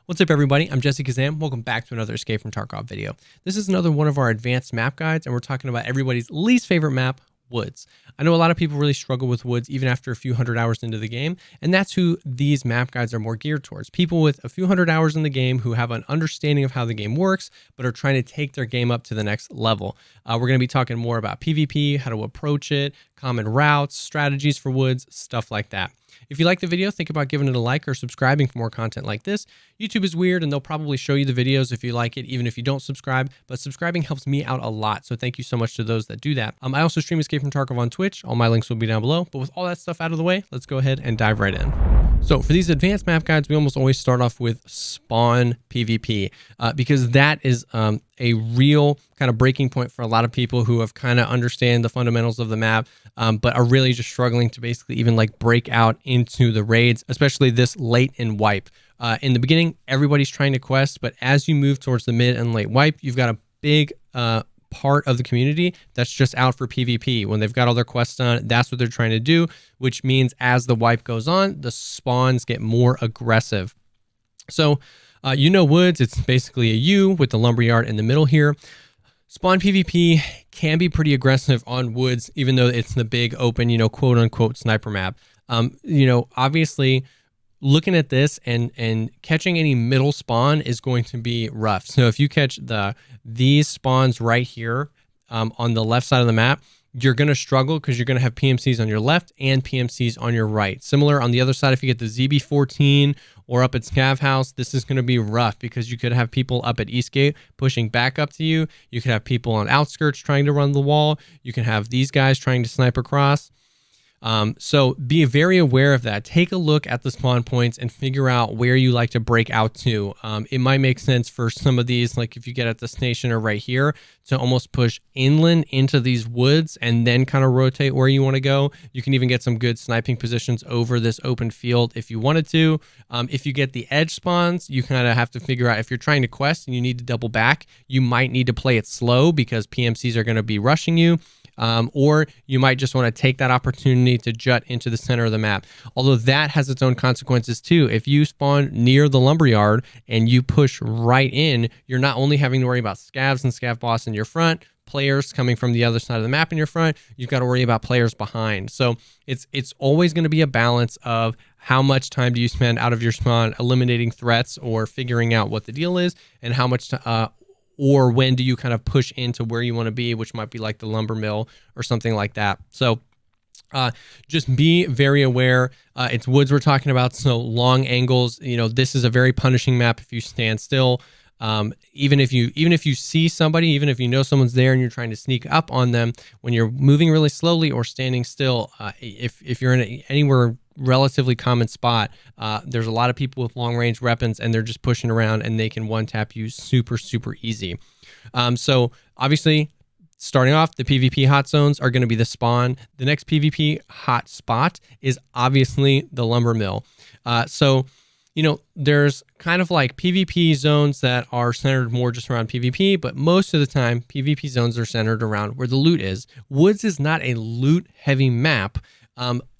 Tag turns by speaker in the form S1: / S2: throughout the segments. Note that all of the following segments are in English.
S1: What's up, everybody? I'm Jessekazam. Welcome back to another Escape from Tarkov video. This is another one of our advanced map guides, and we're talking about everybody's least favorite map, woods. I know a lot of people really struggle with woods even after a few hundred hours into the game, and that's who these map guides are more geared towards. People with a few hundred hours in the game who have an understanding of how the game works, but are trying to take their game up to the next level. We're going to be talking more about PvP, how to approach it, common routes, strategies for woods, stuff like that. If you like the video, think about giving it a like or subscribing for more content like this. YouTube is weird and they'll probably show you the videos if you like it, even if you don't subscribe, but subscribing helps me out a lot. So thank you so much to those that do that. I also stream Escape from Tarkov on Twitch. All my links will be down below, but with all that stuff out of the way, let's go ahead and dive right in. So for these advanced map guides, we almost always start off with spawn PvP because that is a real kind of breaking point for a lot of people who have kind of understand the fundamentals of the map, but are really just struggling to basically even like break out into the raids, especially this late in wipe. In the beginning, everybody's trying to quest, but as you move towards the mid and late wipe, you've got a big part of the community that's just out for PvP. When they've got all their quests done, that's what they're trying to do, which means as the wipe goes on, the spawns get more aggressive. So woods, it's basically a U with the lumberyard in the middle here. Spawn PvP can be pretty aggressive on woods, even though it's the big open, quote unquote sniper map. Obviously looking at this and catching any middle spawn is going to be rough. So if you catch these spawns right here on the left side of the map, you're going to struggle because you're going to have PMCs on your left and PMCs on your right. Similar on the other side, if you get the ZB14 or up at Scav House, this is going to be rough because you could have people up at Eastgate pushing back up to you. You could have people on outskirts trying to run the wall. You can have these guys trying to snipe across. So be very aware of that. Take a look at the spawn points and figure out where you like to break out to. It might make sense for some of these, like if you get at the station or right here, to almost push inland into these woods and then kind of rotate where you want to go. You can even get some good sniping positions over this open field if you wanted to. If you get the edge spawns, you kind of have to figure out if you're trying to quest and you need to double back, you might need to play it slow because PMCs are going to be rushing you. Or you might just want to take that opportunity to jut into the center of the map. Although that has its own consequences too. If you spawn near the lumberyard and you push right in, you're not only having to worry about scavs and scav boss in your front, players coming from the other side of the map in your front, you've got to worry about players behind. So it's always going to be a balance of how much time do you spend out of your spawn eliminating threats or figuring out what the deal is, and how much or when do you kind of push into where you want to be, which might be like the lumber mill or something like that. So just be very aware. It's woods we're talking about, so long angles. This is a very punishing map if you stand still. Even if you see somebody, even if you know someone's there and you're trying to sneak up on them, when you're moving really slowly or standing still, if you're in anywhere relatively common spot, there's a lot of people with long range weapons and they're just pushing around and they can one tap you super easy. So obviously starting off, the PvP hot zones are going to be the spawn. The next PvP hot spot is obviously the lumber mill. There's kind of like PvP zones that are centered more just around PvP, but most of the time PvP zones are centered around where the loot is. Woods is not a loot heavy map.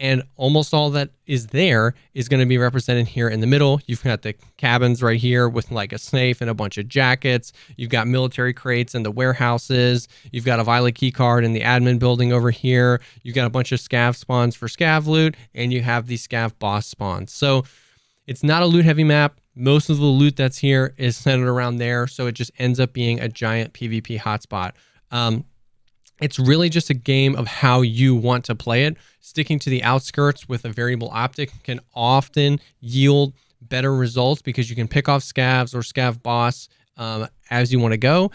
S1: And almost all that is there is going to be represented here in the middle. You've got the cabins right here with like a safe and a bunch of jackets. You've got military crates in the warehouses. You've got a violet key card in the admin building over here. You've got a bunch of scav spawns for scav loot, and you have the scav boss spawns. So it's not a loot heavy map. Most of the loot that's here is centered around there. So it just ends up being a giant PvP hotspot. It's really just a game of how you want to play it. Sticking to the outskirts with a variable optic can often yield better results because you can pick off scavs or scav boss as you want to go.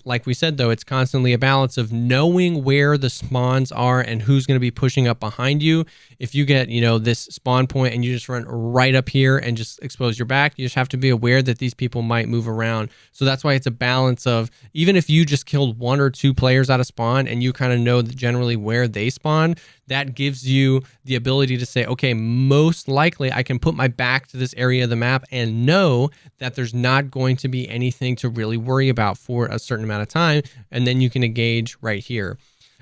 S1: Like we said, though, it's constantly a balance of knowing where the spawns are and who's going to be pushing up behind you. If you get, this spawn point and you just run right up here and just expose your back, you just have to be aware that these people might move around. So that's why it's a balance of, even if you just killed 1 or 2 players out of spawn and you kind of know generally where they spawn, that gives you the ability to say, okay, most likely I can put my back to this area of the map and know that there's not going to be anything to really worry about for a certain amount of time, and then you can engage right here.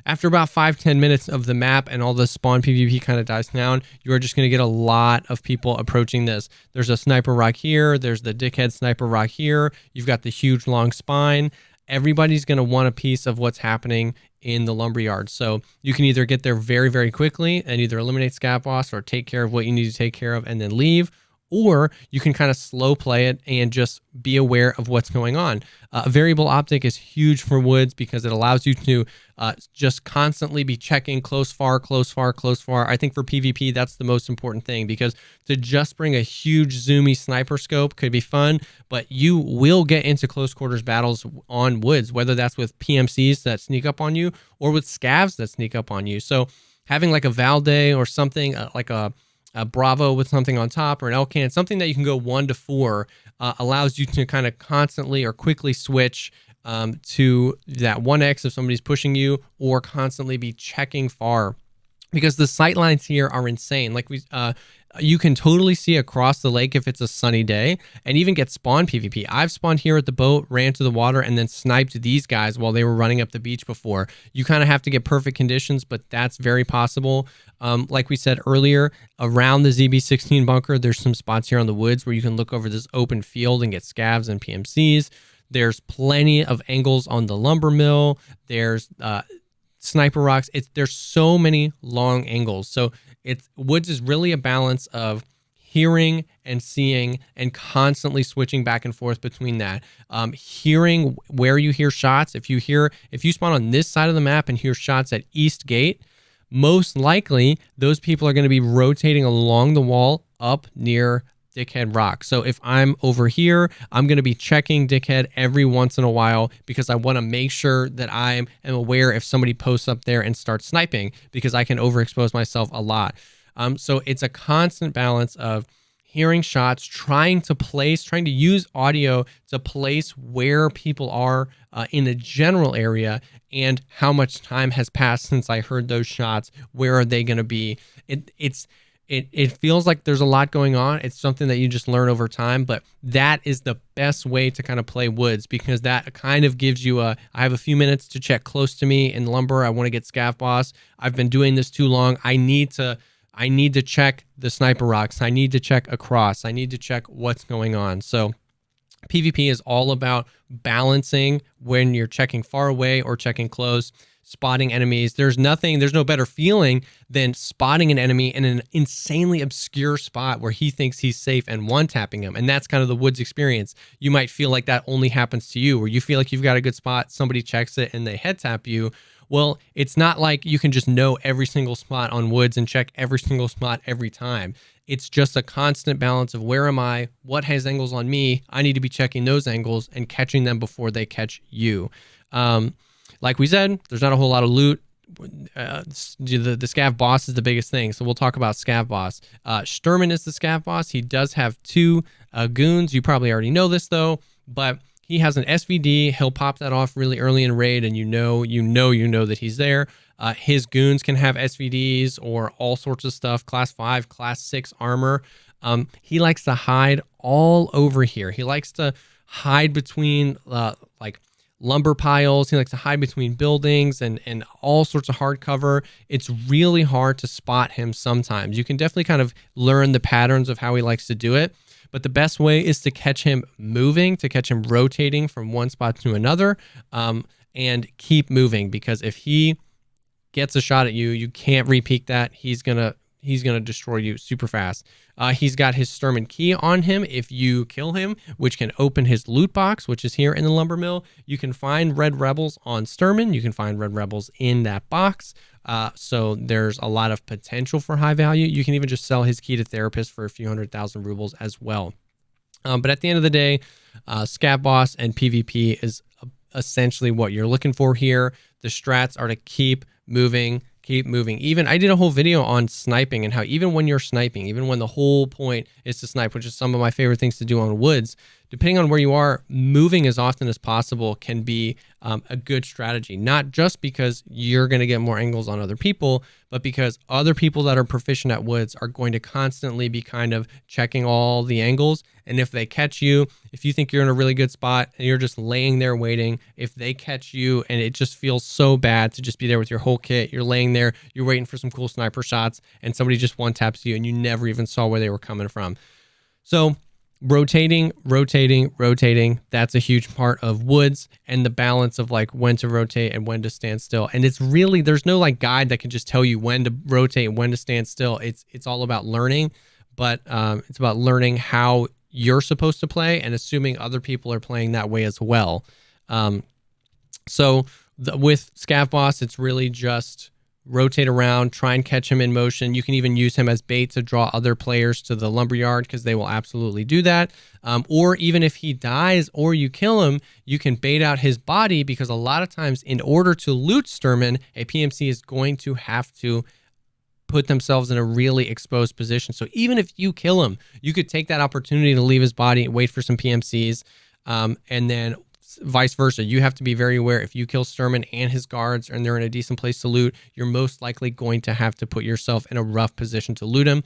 S1: After about 5-10 minutes of the map and all the spawn PvP kind of dies down, you are just going to get a lot of people approaching this. There's a sniper rock here. There's the dickhead sniper rock here. You've got the huge long spine. Everybody's going to want a piece of what's happening in the lumberyard. So you can either get there very, very quickly and either eliminate scav boss or take care of what you need to take care of and then leave, or you can kind of slow play it and just be aware of what's going on. A variable optic is huge for woods because it allows you to just constantly be checking close, far, close, far, close, far. I think for PvP, that's the most important thing, because to just bring a huge zoomy sniper scope could be fun, but you will get into close quarters battles on woods, whether that's with PMCs that sneak up on you or with scavs that sneak up on you. So having like a Valde or something like a Bravo with something on top, or an Elcan, something that you can go 1 to 4, allows you to kind of constantly or quickly switch to that 1x if somebody's pushing you, or constantly be checking far, because the sight lines here are insane. Like you can totally see across the lake if it's a sunny day, and even get spawn PvP. I've spawned here at the boat, ran to the water, and then sniped these guys while they were running up the beach before. You kind of have to get perfect conditions, but that's very possible. Like we said earlier, around the ZB16 bunker, there's some spots here on the woods where you can look over this open field and get scavs and PMCs. There's plenty of angles on the lumber mill. There's sniper rocks. There's so many long angles. So woods is really a balance of hearing and seeing and constantly switching back and forth between that. Hearing where you hear shots. If you spawn on this side of the map and hear shots at East Gate, most likely those people are going to be rotating along the wall up near Dickhead Rock. So if I'm over here, I'm going to be checking Dickhead every once in a while, because I want to make sure that I am aware if somebody posts up there and starts sniping, because I can overexpose myself a lot. So it's a constant balance of hearing shots, trying to use audio to place where people are in the general area, and how much time has passed since I heard those shots. Where are they going to be? It feels like there's a lot going on. It's something that you just learn over time, but that is the best way to kind of play woods, because that kind of gives you I have a few minutes to check close to me in lumber. I want to get scav boss. I've been doing this too long. I need to check the sniper rocks. I need to check across. I need to check what's going on. So PvP is all about balancing when you're checking far away or checking close, spotting enemies. There's no better feeling than spotting an enemy in an insanely obscure spot where he thinks he's safe and one-tapping him. And that's kind of the woods experience. You might feel like that only happens to you, where you feel like you've got a good spot, somebody checks it and they head tap you. Well, it's not like you can just know every single spot on woods and check every single spot every time. It's just a constant balance of where am I, what has angles on me. I need to be checking those angles and catching them before they catch you. Like we said, there's not a whole lot of loot. The scav boss is the biggest thing. So we'll talk about scav boss. Sturman is the scav boss. He does have 2 goons. You probably already know this though, but he has an SVD. He'll pop that off really early in raid, and you know that he's there. His goons can have SVDs or all sorts of stuff. Class 5, class 6 armor. He likes to hide all over here. He likes to hide between like lumber piles. He likes to hide between buildings and all sorts of hard cover. It's really hard to spot him sometimes. You can definitely kind of learn the patterns of how he likes to do it. But the best way is to catch him moving, to catch him rotating from one spot to another, and keep moving, because if he gets a shot at you, you can't repeat that. He's gonna destroy you super fast. He's got his Sturman key on him if you kill him, which can open his loot box, which is here in the lumber mill. You can find red rebels on Sturman. You can find red rebels in that box. So there's a lot of potential for high value. You can even just sell his key to therapist for a few 100,000 rubles as well. But at the end of the day, scav boss and PvP is essentially what you're looking for here. The strats are to keep moving. Even I did a whole video on sniping and how even when you're sniping, even when the whole point is to snipe, which is some of my favorite things to do on woods, depending on where you are, moving as often as possible can be a good strategy, not just because you're going to get more angles on other people, but because other people that are proficient at woods are going to constantly be kind of checking all the angles. And if they catch you, if you think you're in a really good spot and you're just laying there waiting, if they catch you and it just feels so bad to just be there with your whole kit, you're laying there, you're waiting for some cool sniper shots, and somebody just one taps you and you never even saw where they were coming from. So rotating, that's a huge part of woods, and the balance of like when to rotate and when to stand still. And it's really, there's no like guide that can just tell you when to rotate and when to stand still. It's all about learning, but it's about learning how you're supposed to play and assuming other people are playing that way as well. With Scav Boss, it's really just rotate around, try and catch him in motion. You can even use him as bait to draw other players to the lumberyard, because they will absolutely do that. Or even if he dies or you kill him, you can bait out his body, because a lot of times in order to loot Sturman, a PMC is going to have to put themselves in a really exposed position. So even if you kill him, you could take that opportunity to leave his body, wait for some PMCs, and then vice versa. You have to be very aware. If you kill Sturman and his guards and they're in a decent place to loot, you're most likely going to have to put yourself in a rough position to loot him.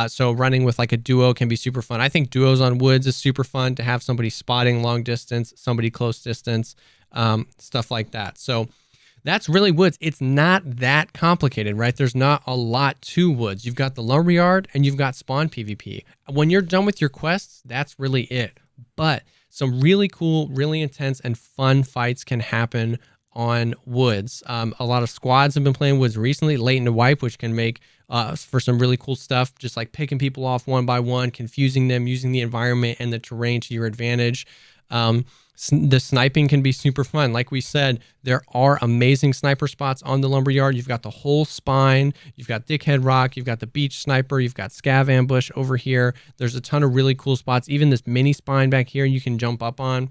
S1: So running with like a duo can be super fun. I think duos on woods is super fun, to have somebody spotting long distance, somebody close distance, stuff like that. So that's really woods. It's not that complicated, right? There's not a lot to woods. You've got the lumberyard and you've got spawn PvP. When you're done with your quests, that's really it. But some really cool, really intense and fun fights can happen on woods. A lot of squads have been playing woods recently, late into wipe, which can make for some really cool stuff, just like picking people off one by one, confusing them, using the environment and the terrain to your advantage. The sniping can be super fun. Like we said, there are amazing sniper spots on the lumberyard. You've got the whole spine, you've got Dickhead Rock, you've got the beach sniper, you've got scav ambush over here. There's a ton of really cool spots. Even this mini spine back here you can jump up on.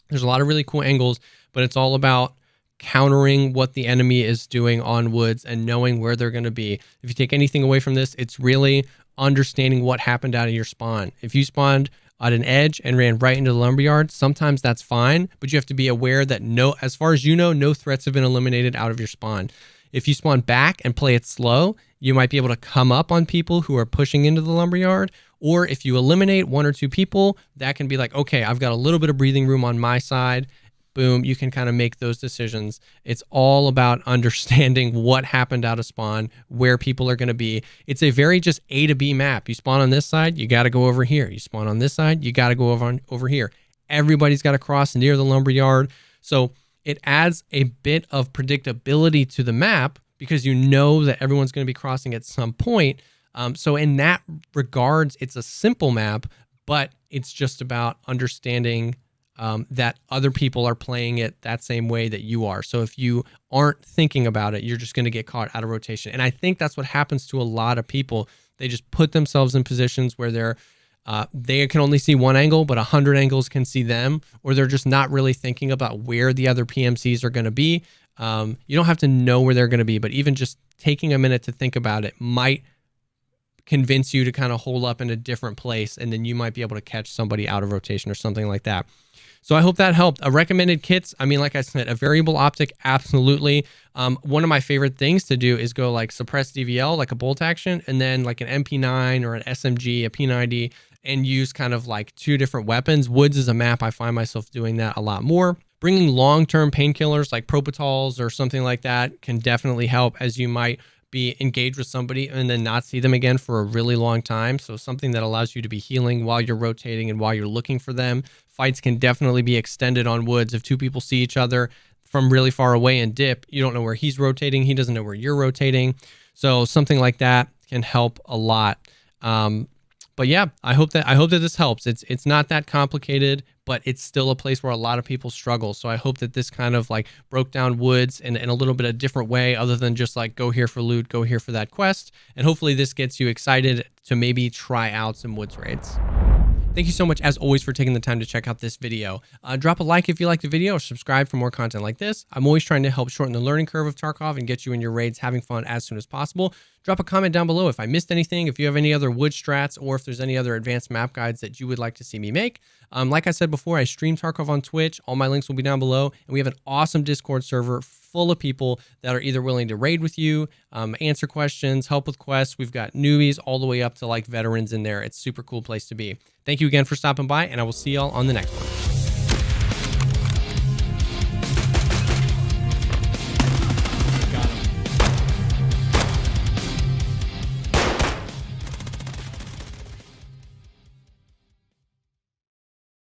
S1: There's a lot of really cool angles, but it's all about countering what the enemy is doing on woods and knowing where they're going to be. If you take anything away from this, it's really understanding what happened out of your spawn. If you spawned at an edge and ran right into the lumberyard, sometimes that's fine, but you have to be aware that as far as you know, no threats have been eliminated out of your spawn. If you spawn back and play it slow, you might be able to come up on people who are pushing into the lumberyard. Or if you eliminate one or two people, that can be like, okay, I've got a little bit of breathing room on my side. Boom, you can kind of make those decisions. It's all about understanding what happened out of spawn, where people are going to be. It's a very just A to B map. You spawn on this side, you got to go over here. You spawn on this side, you got to go over here. Everybody's got to cross near the lumberyard. So it adds a bit of predictability to the map, because you know that everyone's going to be crossing at some point. So in that regards, it's a simple map, but it's just about understanding that other people are playing it that same way that you are. So if you aren't thinking about it, you're just going to get caught out of rotation. And I think that's what happens to a lot of people. They just put themselves in positions where they can only see one angle, but 100 angles can see them, or they're just not really thinking about where the other PMCs are going to be. You don't have to know where they're going to be, but even just taking a minute to think about it might convince you to kind of hold up in a different place, and then you might be able to catch somebody out of rotation or something like that. So I hope that helped. Recommended kits, I mean, like I said, a variable optic, absolutely. One of my favorite things to do is go like suppress DVL, like a bolt action, and then like an MP9 or an SMG, a P90, and use kind of like two different weapons. Woods is a map I find myself doing that a lot more. Bringing long-term painkillers like Propitols or something like that can definitely help, as you might be engaged with somebody and then not see them again for a really long time. So something that allows you to be healing while you're rotating and while you're looking for them. Fights can definitely be extended on woods. If two people see each other from really far away and dip, you don't know where he's rotating. He doesn't know where you're rotating. So something like that can help a lot. But yeah, I hope that this helps. It's not that complicated, but it's still a place where a lot of people struggle. So I hope that this kind of like broke down woods in a little bit of a different way, other than just like go here for loot, go here for that quest. And hopefully this gets you excited to maybe try out some woods raids. Thank you so much, as always, for taking the time to check out this video. Drop a like if you like the video, or subscribe for more content like this. I'm always trying to help shorten the learning curve of Tarkov and get you in your raids having fun as soon as possible. Drop a comment down below if I missed anything, if you have any other wood strats, or if there's any other advanced map guides that you would like to see me make. Like I said before, I stream Tarkov on Twitch. All my links will be down below. And we have an awesome Discord server full of people that are either willing to raid with you, answer questions, help with quests. We've got newbies all the way up to like veterans in there. It's a super cool place to be. Thank you again for stopping by, and I will see y'all on the next one.